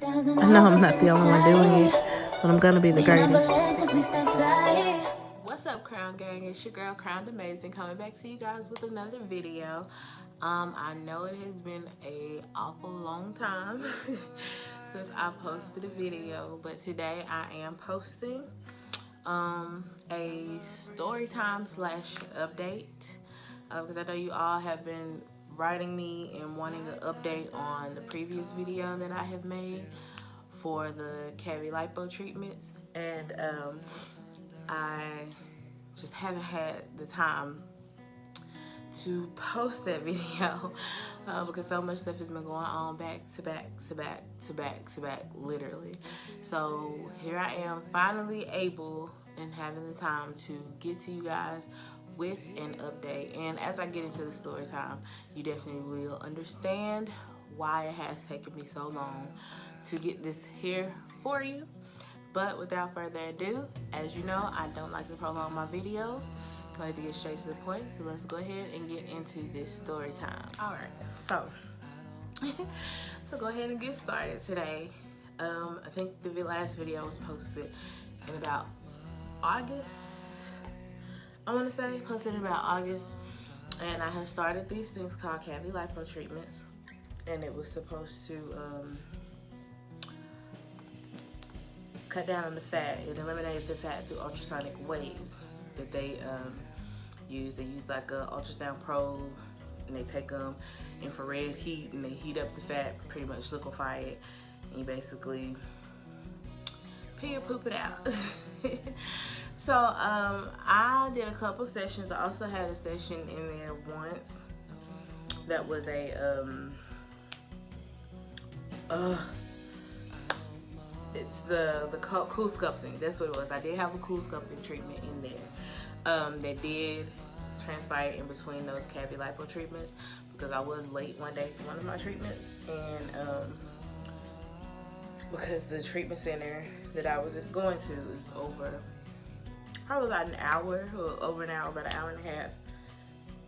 I know I'm not the only one doing it, but I'm gonna be the greatest. What's up, Crown Gang? It's your girl, Crowned Amazing, coming back to you guys with another video. I know it has been a awful long time since I posted a video, but today I am posting a story time / update because I know you all have been writing me and wanting an update on the previous video that I have made for the Cavi Lipo treatments, and I just haven't had the time to post that video because so much stuff has been going on back to back to back to back to back, literally. So here I am, finally able and having the time to get to you guys with an update. And as I get into the story time, you definitely will understand why it has taken me so long to get this here for you. But without further ado, as you know, I don't like to prolong my videos. I like to get straight to the point, so let's go ahead and get into this story time. All right, so so go ahead and get started today. I think the last video was posted in about August. I want to say posted in about August, and I had started these things called Cavi Lipo treatments, and it was supposed to cut down on the fat. It eliminated the fat through ultrasonic waves that they use. They use like a ultrasound probe, and they take infrared heat, and they heat up the fat, pretty much liquefy it, and you basically pee or poop it out. So I did a couple sessions. I also had a session in there once that was a it's the cool sculpting. That's what it was. I did have a cool sculpting treatment in there. That did transpire in between those Cavi Lipo treatments because I was late one day to one of my treatments, and because the treatment center that I was going to is probably about an hour, or over an hour, about an hour and a half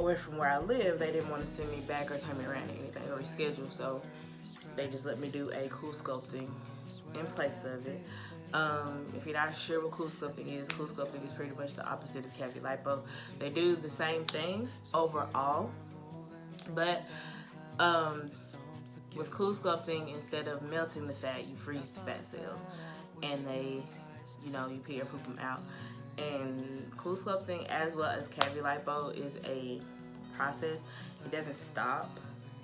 away from where I live. They didn't want to send me back or turn me around or anything or reschedule, so they just let me do a cool sculpting in place of it. If you're not sure what cool sculpting is pretty much the opposite of Cavi Lipo. They do the same thing overall, but with cool sculpting, instead of melting the fat, you freeze the fat cells, and they, you pee or poop them out. And cool sculpting, as well as Cavi Lipo, is a process. It doesn't stop.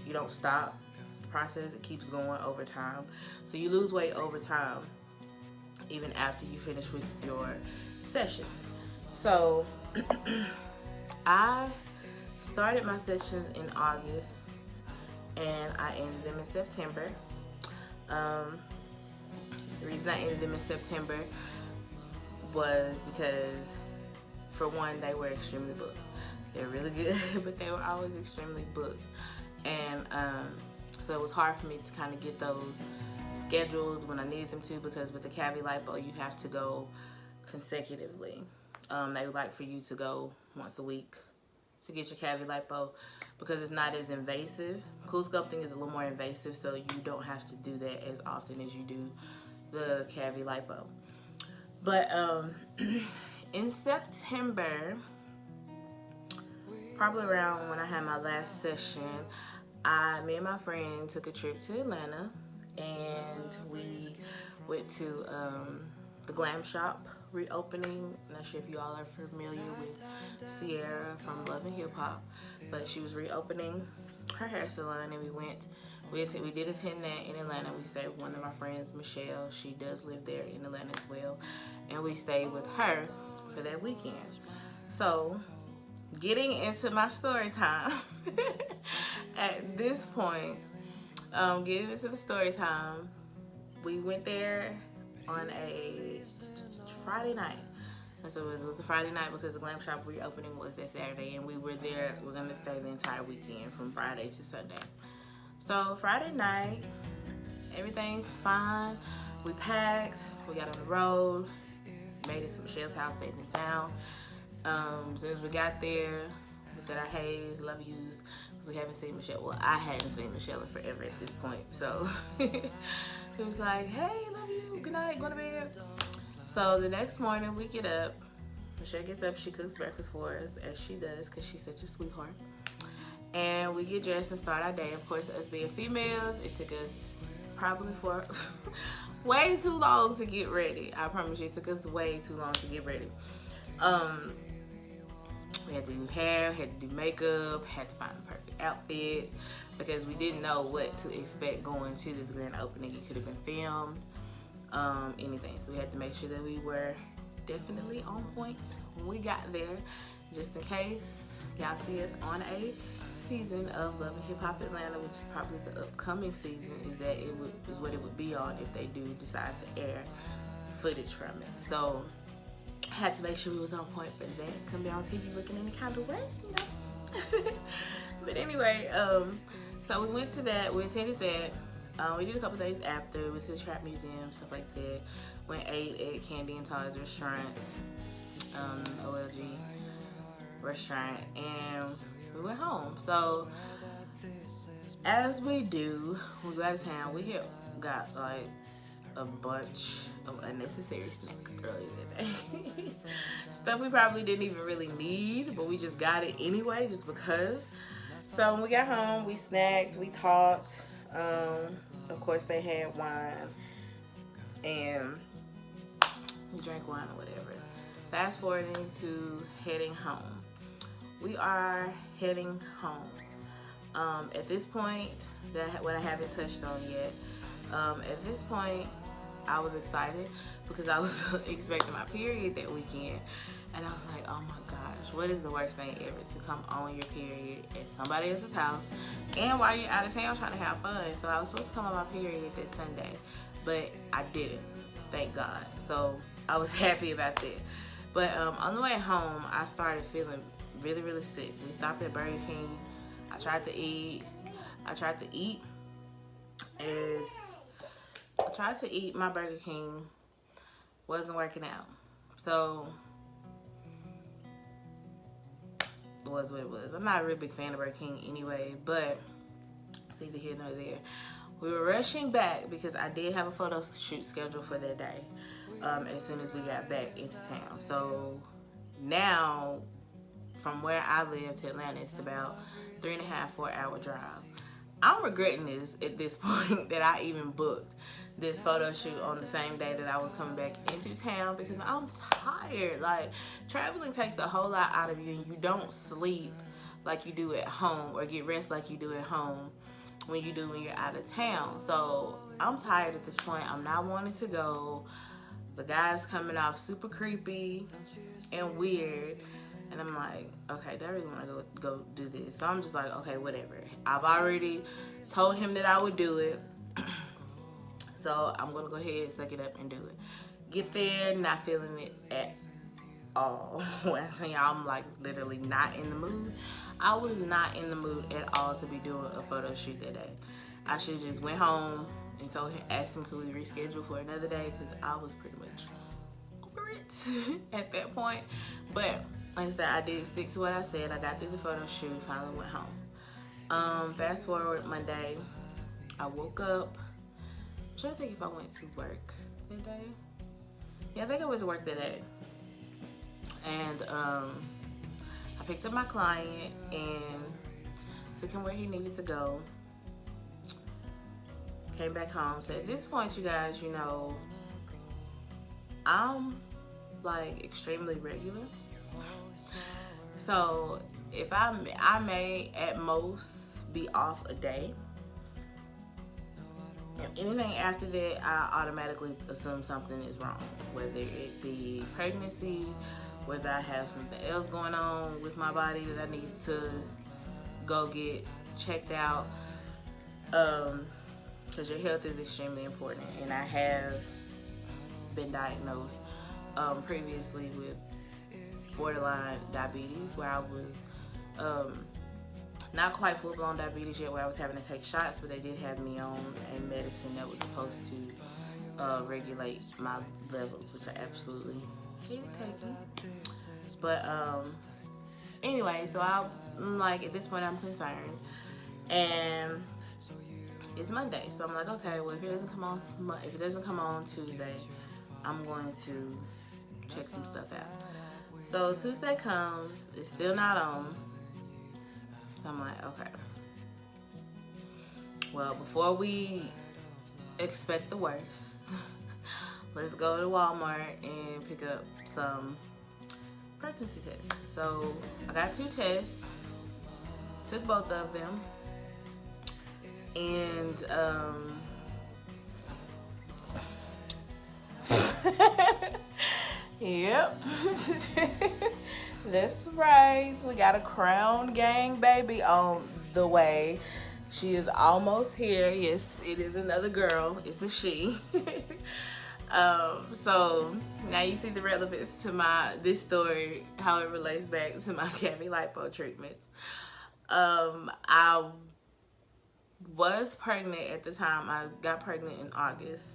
You don't stop the process. It keeps going over time. So you lose weight over time, even after you finish with your sessions. So I started my sessions in August, and I ended them in September. The reason I ended them in September was because, for one, they were extremely booked. They're really good, but they were always extremely booked. And so it was hard for me to kind of get those scheduled when I needed them to, because with the Cavi Lipo, you have to go consecutively. They would like for you to go once a week to get your Cavi Lipo because it's not as invasive. Cool sculpting is a little more invasive, so you don't have to do that as often as you do the Cavi Lipo. But in September, probably around when I had my last session, me and my friend took a trip to Atlanta, and we went to the Glam Shop reopening. I'm not sure if you all are familiar with Sierra from Love and Hip Hop, but she was reopening her hair salon, and we did attend that in Atlanta. We stayed with one of my friends, Michelle. She does live there in Atlanta as well, and we stayed with her for that weekend. So, getting into my story time, at this point, getting into the story time, we went there on a Friday night. And so it was a Friday night because the Glam Shop reopening was that Saturday, and we were there. We're going to stay the entire weekend from Friday to Sunday. So Friday night, everything's fine. We packed, we got on the road, made it to Michelle's house, safe and sound. As soon as we got there, we said our heys, love yous, because we haven't seen Michelle. Well, I hadn't seen Michelle in forever at this point. So He was like, hey, love you, good night, go to bed. So the next morning we get up. Michelle gets up, she cooks breakfast for us, as she does, because she's such a sweetheart. And we get dressed and start our day. Of course, us being females, it took us probably for way too long to get ready. I promise you, it took us way too long to get ready. We had to do hair, had to do makeup, had to find the perfect outfits, because we didn't know what to expect going to this grand opening. It could have been filmed, anything. So we had to make sure that we were definitely on point when we got there, just in case y'all see us on a season of Love and Hip Hop Atlanta, which is probably the upcoming season, is what it would be on if they do decide to air footage from it. So I had to make sure we was on point for that. Couldn't be on TV looking any kind of way, you know. But anyway, so we went to that. We attended that. We did a couple days after. We went to the Trap Museum, stuff like that. Went ate at Candy and Todd's restaurant, OLG restaurant, and we went home. So as we do, we go out of town. We got like a bunch of unnecessary snacks earlier today. Stuff we probably didn't even really need, but we just got it anyway, just because. So when we got home, we snacked, we talked. Of course, they had wine, and we drank wine or whatever. Fast forwarding to heading home. We are heading home. At this point, what I haven't touched on yet, at this point, I was excited because I was expecting my period that weekend. And I was like, oh my gosh, what is the worst thing ever to come on your period at somebody else's house and while you're out of town trying to have fun. So I was supposed to come on my period that Sunday, but I didn't, thank God. So I was happy about that. But on the way home, I started feeling really, really sick. We stopped at Burger King. I tried to eat, and I tried to eat. My Burger King wasn't working out. So it was what it was. I'm not a real big fan of Burger King anyway, but it's neither here nor there. We were rushing back because I did have a photo shoot scheduled for that day, as soon as we got back into town. So now, from where I live to Atlanta, it's about 3.5, 4-hour drive. I'm regretting this at this point that I even booked this photo shoot on the same day that I was coming back into town, because I'm tired. Like, traveling takes a whole lot out of you, and you don't sleep like you do at home or get rest like you do at home when you're out of town. So I'm tired at this point. I'm not wanting to go. The guy's coming off super creepy and weird, and I'm like, okay, do I really want to go do this? So I'm just like, okay, whatever. I've already told him that I would do it. So I'm going to go ahead, suck it up, and do it. Get there, not feeling it at all. When I tell y'all, I'm like literally not in the mood. I was not in the mood at all to be doing a photo shoot that day. I should have just went home and told him, asked him, could we reschedule for another day? Because I was pretty much over it at that point. But like I said, I did stick to what I said. I got through the photo shoot, finally went home. Fast forward Monday, I woke up. I'm trying to think if I went to work that day. Yeah, I think I went to work that day. And I picked up my client and took him where he needed to go. Came back home. So at this point, you guys, you know, I'm like extremely regular. So if I may at most be off a day. If anything after that, I automatically assume something is wrong, whether it be pregnancy, whether I have something else going on with my body that I need to go get checked out, because your health is extremely important. And I have been diagnosed previously with borderline diabetes, where I was not quite full-blown diabetes yet, where I was having to take shots, but they did have me on a medicine that was supposed to regulate my levels, which I absolutely hated taking. But anyway, so I'm like, at this point I'm concerned, and it's Monday. So I'm like, okay, well, if it doesn't come on Tuesday, I'm going to check some stuff out. So Tuesday comes, it's still not on. So I'm like, okay. Well, before we expect the worst, let's go to Walmart and pick up some pregnancy tests. So I got 2 tests, took both of them, and yep. That's right. We got a Crown Gang baby on the way. She is almost here. Yes, it is another girl. It's a she. So now you see the relevance to this story, how it relates back to my Cavi Lipo treatments. I was pregnant at the time. I got pregnant in August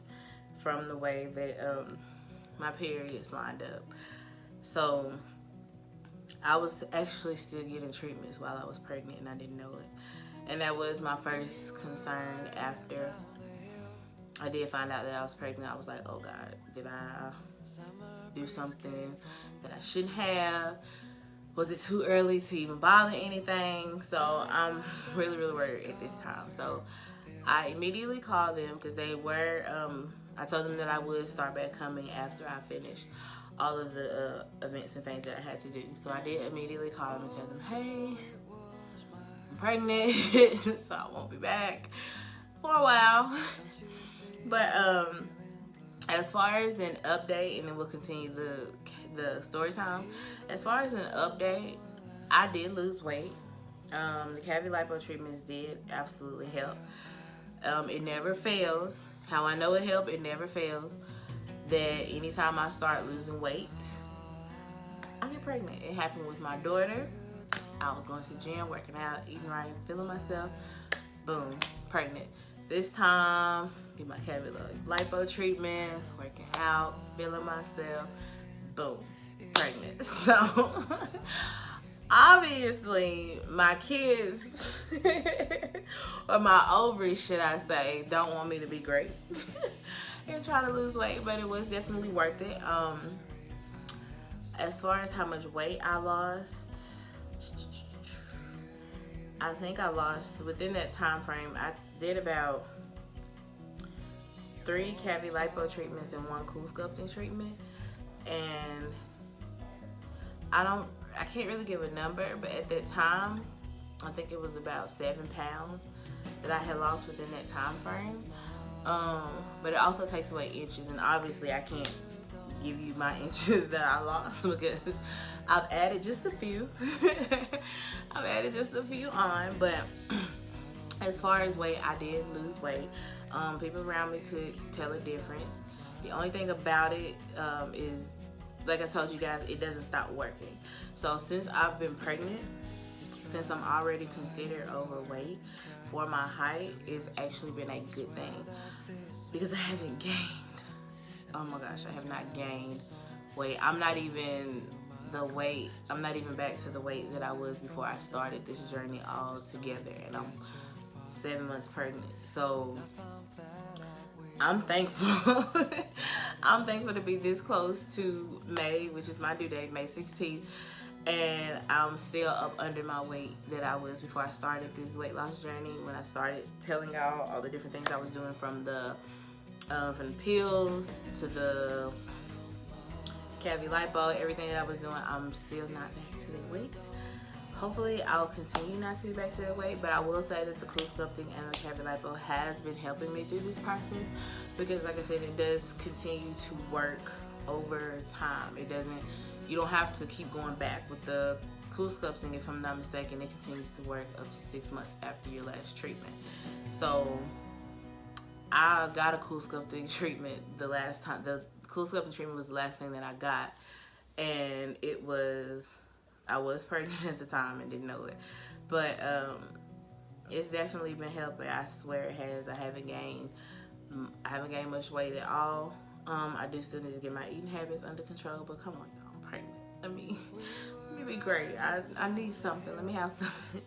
from the way that my periods lined up. So I was actually still getting treatments while I was pregnant and I didn't know it. And that was my first concern after I did find out that I was pregnant. I was like, oh God, did I do something that I shouldn't have? Was it too early to even bother anything? So I'm really, really worried at this time. So I immediately called them because they were, I told them that I would start back coming after I finished all of the events and things that I had to do. So I did immediately call them and tell them, hey, I'm pregnant, so I won't be back for a while. But as far as an update, and then we'll continue the story time. As far as an update, I did lose weight. The Cavi Lipo treatments did absolutely help. It never fails. How I know it helped, it never fails. That anytime I start losing weight, I get pregnant. It happened with my daughter. I was going to the gym, working out, eating right, feeling myself. Boom, pregnant. This time, get my Cavi Lipo treatments, working out, feeling myself. Boom, pregnant. So obviously my kids or my ovaries, should I say, don't want me to be great and try to lose weight, but it was definitely worth it. As far as how much weight I lost, I think I lost within that time frame. I did about 3 Cavi Lipo treatments and 1 cool sculpting treatment, and I can't really give a number, but at that time, I think it was about 7 pounds that I had lost within that time frame. But it also takes away inches, and obviously I can't give you my inches that I lost because I've added just a few. I've added just a few on, but as far as weight, I did lose weight. People around me could tell a difference. The only thing about it is, like I told you guys, it doesn't stop working. So since I've been pregnant, since I'm already considered overweight for my height, it's actually been a good thing because I haven't gained. Oh my gosh, I have not gained weight. I'm not even back to the weight that I was before I started this journey all together, and I'm 7 months pregnant. So I'm thankful. I'm thankful to be this close to May, which is my due date, May 16th. And I'm still up under my weight that I was before I started this weight loss journey. When I started telling y'all all the different things I was doing, from the pills to the Cavi Lipo, everything that I was doing, I'm still not back to that weight. Hopefully I'll continue not to be back to that weight, but I will say that the cool sculpting and the Cavi Lipo has been helping me through this process, because like I said, it does continue to work over time. You don't have to keep going back with the cool sculpting. If I'm not mistaken, it continues to work up to 6 months after your last treatment. So I got a cool sculpting treatment the last time. The cool sculpting treatment was the last thing that I got, and I was pregnant at the time and didn't know it. But it's definitely been helping. I swear it has. I haven't gained much weight at all. I do still need to get my eating habits under control, but come on, y'all, I'm pregnant. Let me be great. I need something. Let me have something.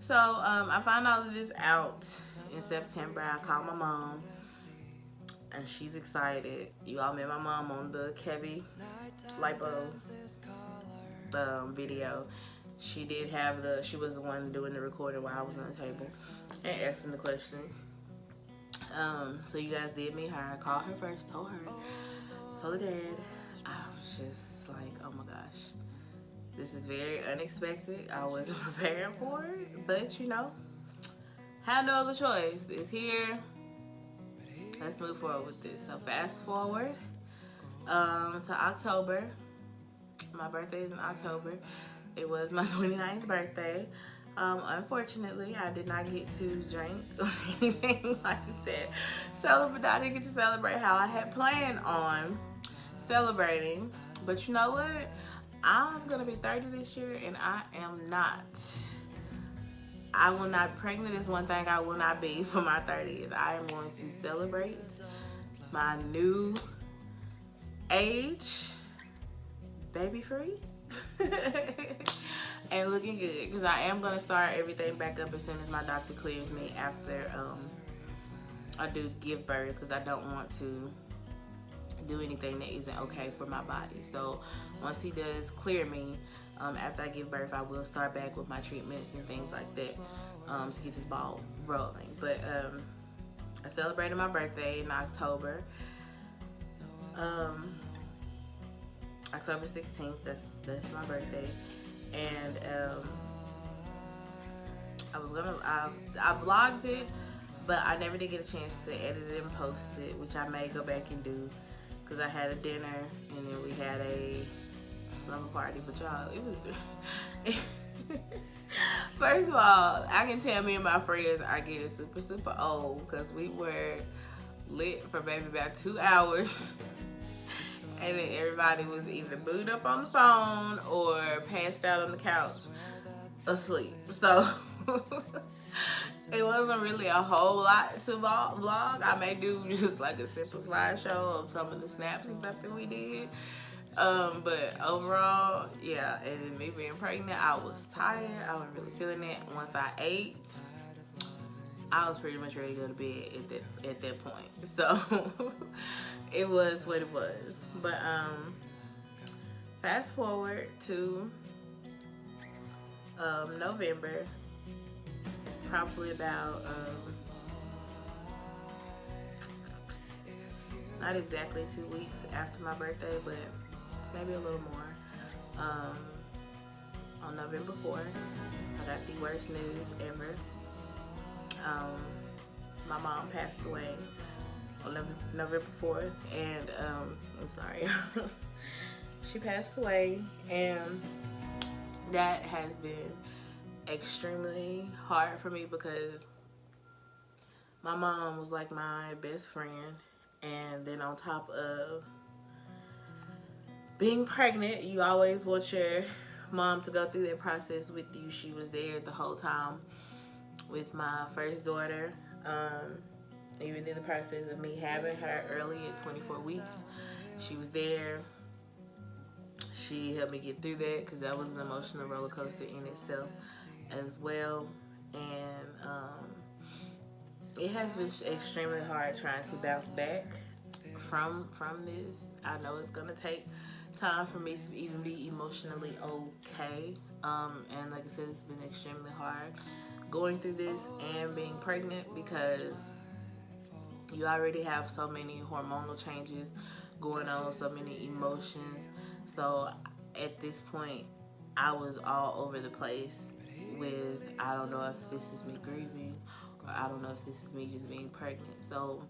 So I found all of this out in September. I called my mom, and she's excited. You all met my mom on the Cavi Lipo video. She was the one doing the recording while I was on the table and asking the questions. So you guys did meet her. I called her first, told her dad. I was just like, oh my gosh, this is very unexpected. I wasn't prepared for it, but you know, had no other choice. It's here. Let's move forward with this. So fast forward to October. My birthday is in October. It was my 29th birthday. Unfortunately, I did not get to drink or anything like that. I didn't get to celebrate how I had planned on celebrating. But you know what? I'm gonna be 30 this year, and I am not. I will not. Pregnant is one thing I will not be for my 30th. I am going to celebrate my new age, baby free. And looking good, because I am going to start everything back up as soon as my doctor clears me after I do give birth, because I don't want to do anything that isn't okay for my body. So once he does clear me, after I give birth, I will start back with my treatments and things like that to get this ball rolling. But I celebrated my birthday in October. October 16th, that's my birthday. And I vlogged it, but I never did get a chance to edit it and post it, which I may go back and do, because I had a dinner and then we had a slumber party. But y'all, it was first of all, I can tell me and my friends are getting super old, because we were lit for maybe about 2 hours. And then everybody was either booed up on the phone or passed out on the couch asleep. So it wasn't really a whole lot to vlog. I may do just like a simple slideshow of some of the snaps and stuff that we did. But overall, yeah, and me being pregnant, I was tired. I wasn't really feeling it. Once I ate, I was pretty much ready to go to bed at that point. So it was what it was. But fast forward to November, probably about not exactly 2 weeks after my birthday, but maybe a little more. On November 4th, I got the worst news ever. My mom passed away on November 4th, and I'm sorry. She passed away, and that has been extremely hard for me, because my mom was like my best friend. And then on top of being pregnant, you always want your mom to go through that process with you. She was there the whole time with my first daughter, even in the process of me having her early at 24 weeks. She was there. She helped me get through that, because that was an emotional roller coaster in itself as well. And it has been extremely hard trying to bounce back from this. I know it's gonna take time for me to even be emotionally okay. And like I said, it's been extremely hard going through this and being pregnant, because you already have so many hormonal changes going on, so many emotions. So at this point, I was all over the place with, I don't know if this is me grieving, or I don't know if this is me just being pregnant. So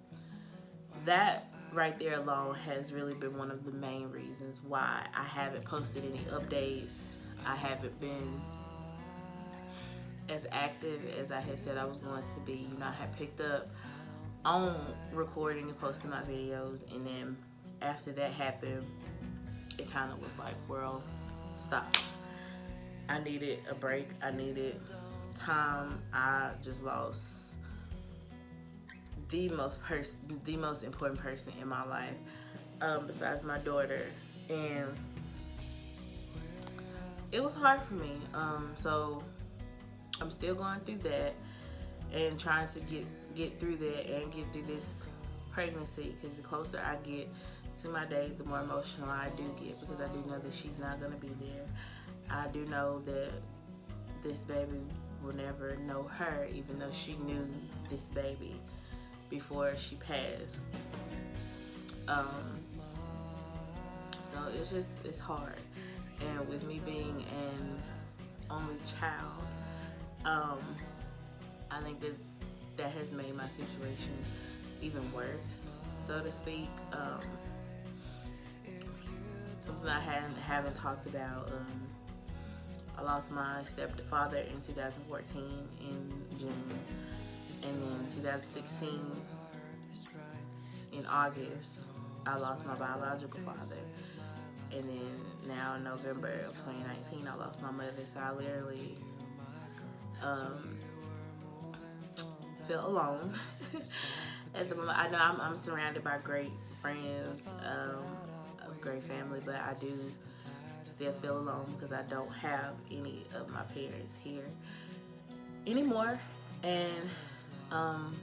that right there alone has really been one of the main reasons why I haven't posted any updates. I haven't been as active as I had said I was going to be. You know, I had picked up on recording and posting my videos, and then after that happened, it kind of was like, world, stop. I needed a break. I needed time. I just lost the most important person in my life, besides my daughter, and it was hard for me. So I'm still going through that and trying to get through that and get through this pregnancy, because the closer I get to my day, the more emotional I do get, because I do know that she's not going to be there. I do know that this baby will never know her, even though she knew this baby before she passed. So it's hard. And with me being an only child, I think that has made my situation even worse, so to speak. Something I haven't talked about. I lost my stepfather in 2014 in June, and then 2016 in August I lost my biological father, and then now in November of 2019 I lost my mother. So I literally feel alone at the moment. I know I'm surrounded by great friends, a great family, but I do still feel alone because I don't have any of my parents here anymore. And I'm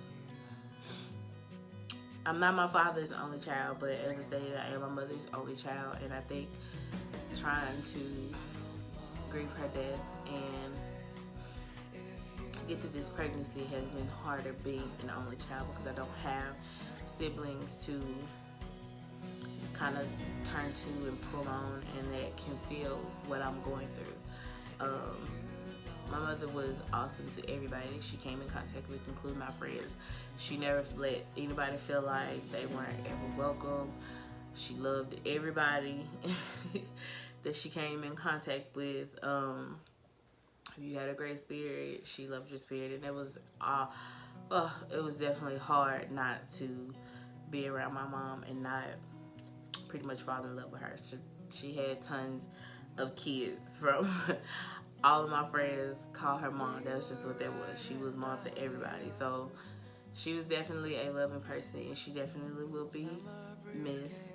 not my father's only child, but as I stated, I am my mother's only child, and I think trying to grieve her death and get through this pregnancy has been harder being an only child, because I don't have siblings to kind of turn to and pull on, and that can feel what I'm going through. My mother was awesome to everybody she came in contact with, including my friends. She never let anybody feel like they weren't ever welcome. She loved everybody that she came in contact with. You had a great spirit, she loved your spirit, and it was definitely hard not to be around my mom and not pretty much fall in love with her. She had tons of kids from all of my friends call her mom. That was just what that was. She was mom to everybody. So she was definitely a loving person, and she definitely will be missed.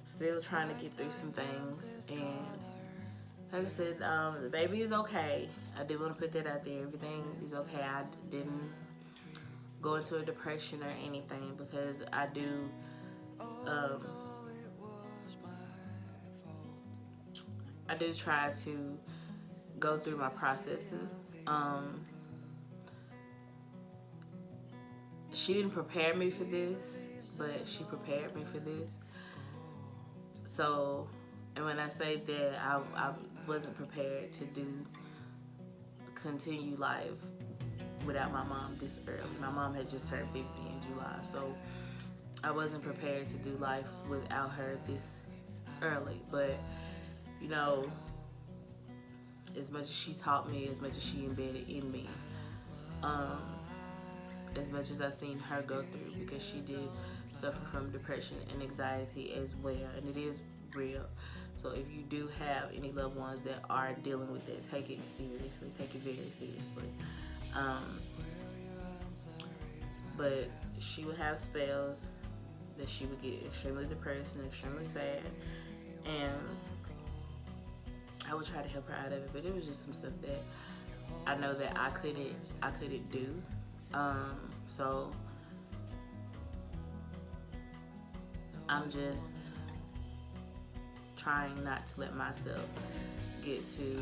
Still trying to get through some things, and like I said, the baby is okay. I did want to put that out there. Everything is okay. I didn't go into a depression or anything, because I do try to go through my processes. She didn't prepare me for this, but she prepared me for this. So, and when I say that, I wasn't prepared to continue life without my mom this early. My mom had just turned 50 in July, so I wasn't prepared to do life without her this early. But, you know, as much as she taught me, as much as she embedded in me, as much as I've seen her go through, because she did suffer from depression and anxiety as well, and it is real. So if you do have any loved ones that are dealing with that, take it seriously, take it very seriously. But she would have spells that she would get extremely depressed and extremely sad, and I would try to help her out of it, but it was just some stuff that I know that I couldn't do. So I'm just trying not to let myself get to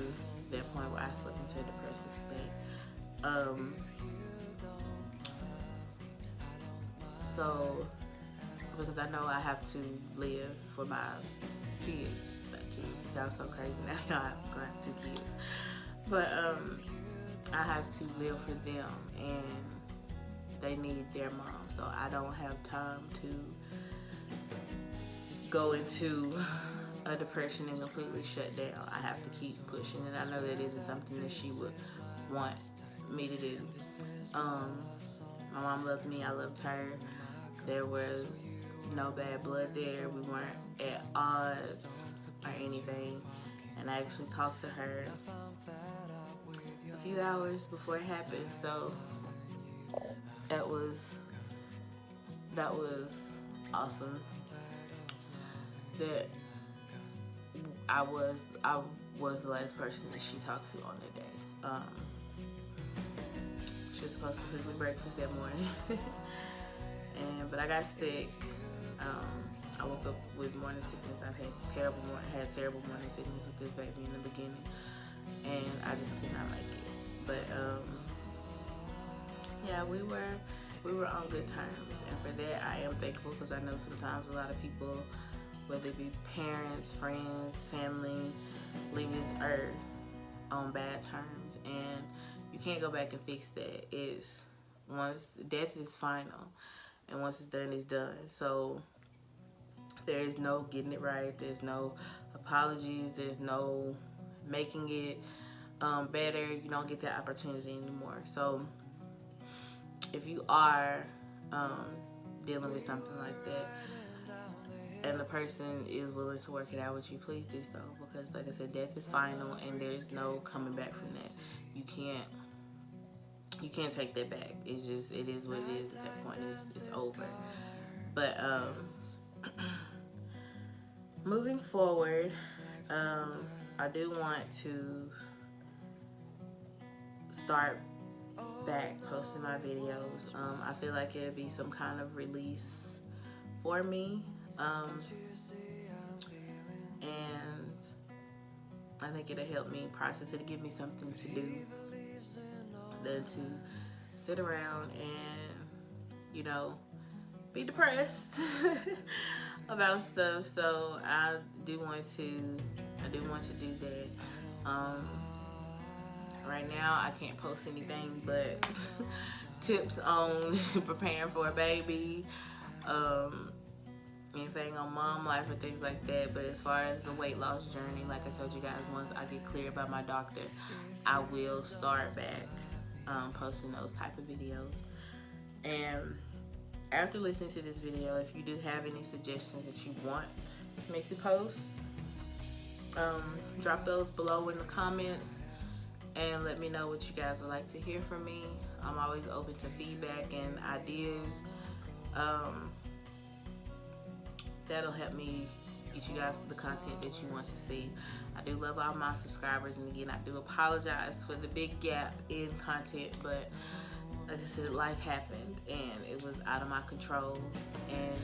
that point where I slip into a depressive state. So, because I know I have to live for my kids. It sounds so crazy now. I'm going to have 2 kids. But I have to live for them, and they need their mom. So I don't have time to go into a depression and completely shut down. I have to keep pushing, and I know that isn't something that she would want me to do. My mom loved me, I loved her. There was no bad blood there. We weren't at odds or anything. And I actually talked to her a few hours before it happened. So that was awesome. That I was the last person that she talked to on that day. She was supposed to cook me breakfast that morning, but I got sick. I woke up with morning sickness. I had terrible morning sickness with this baby in the beginning, and I just could not make it. But yeah, we were on good terms, and for that I am thankful, because I know sometimes a lot of people, whether it be parents, friends, family, leave this earth on bad terms, and you can't go back and fix that. Once death is final, and once it's done, it's done. So there is no getting it right. There's no apologies. There's no making it better. You don't get that opportunity anymore. So if you are dealing with something like that, and the person is willing to work it out with you, please do so, because like I said, death is final, and there's no coming back from that. You can't take that back. It is what it is at that point. It's over. But moving forward, I do want to start back posting my videos. I feel like it'll be some kind of release for me, and I think it'll help me process it, to give me something to do than to sit around and be depressed about stuff. So I do want to do that. Right now I can't post anything but tips on preparing for a baby, anything on mom life or things like that. But as far as the weight loss journey, like I told you guys, once I get cleared by my doctor, I will start back posting those type of videos. And after listening to this video, if you do have any suggestions that you want me to post, drop those below in the comments and let me know what you guys would like to hear from me. I'm always open to feedback and ideas. That'll help me get you guys the content that you want to see. I do love all my subscribers, and again, I do apologize for the big gap in content, but like I said, life happened and it was out of my control, and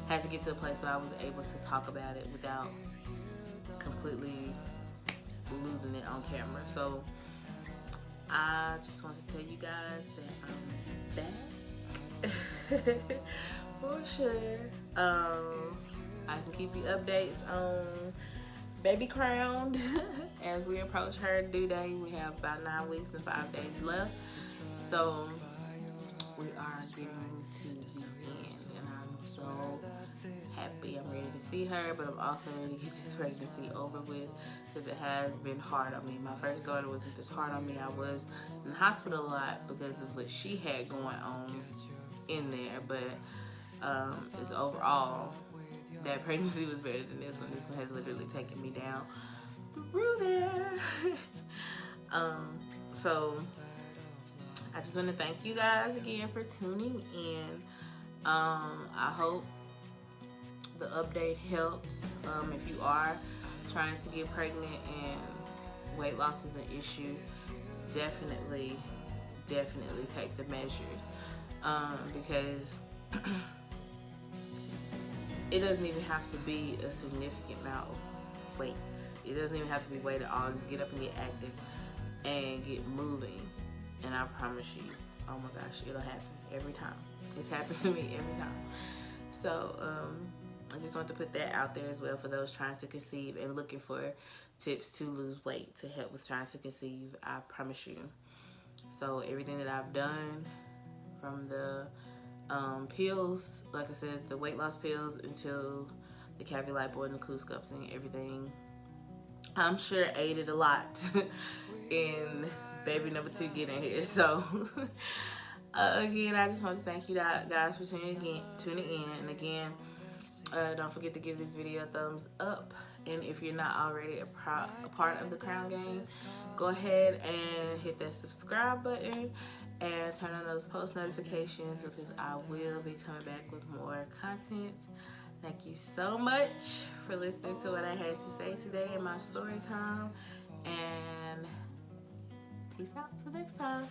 had to get to a place where I was able to talk about it without completely losing it on camera. So I just want to tell you guys that I'm back for sure. I can keep you updates on baby crowned as we approach her due date. We have about 9 weeks and 5 days left, so we are getting to the end, and I'm so happy. I'm ready to see her, but I'm also ready to get this pregnancy over with, because it has been hard on me. My first daughter wasn't this hard on me. I was in the hospital a lot because of what she had going on in there, but it's overall, that pregnancy was better than this one. This one has literally taken me down through there. So I just want to thank you guys again for tuning in. I hope the update helps. If you are trying to get pregnant and weight loss is an issue, definitely take the measures, because it doesn't even have to be a significant amount of weight. It doesn't even have to be weight at all. Just get up and get active and get moving, and I promise you, oh my gosh, it'll happen every time. It's happened to me every time. So I just want to put that out there as well for those trying to conceive and looking for tips to lose weight to help with trying to conceive. I promise you. So everything that I've done, from the pills, like I said, the weight loss pills, until the Cavi Lipo and the coo sculpting, everything, I'm sure aided a lot in baby number 2 getting here. So again, I just want to thank you guys for tuning in. And again, don't forget to give this video a thumbs up. And if you're not already a part of the Crown Gang, go ahead and hit that subscribe button and turn on those post notifications, because I will be coming back with more content Thank you so much for listening to what I had to say today in my story time. And peace out till next time.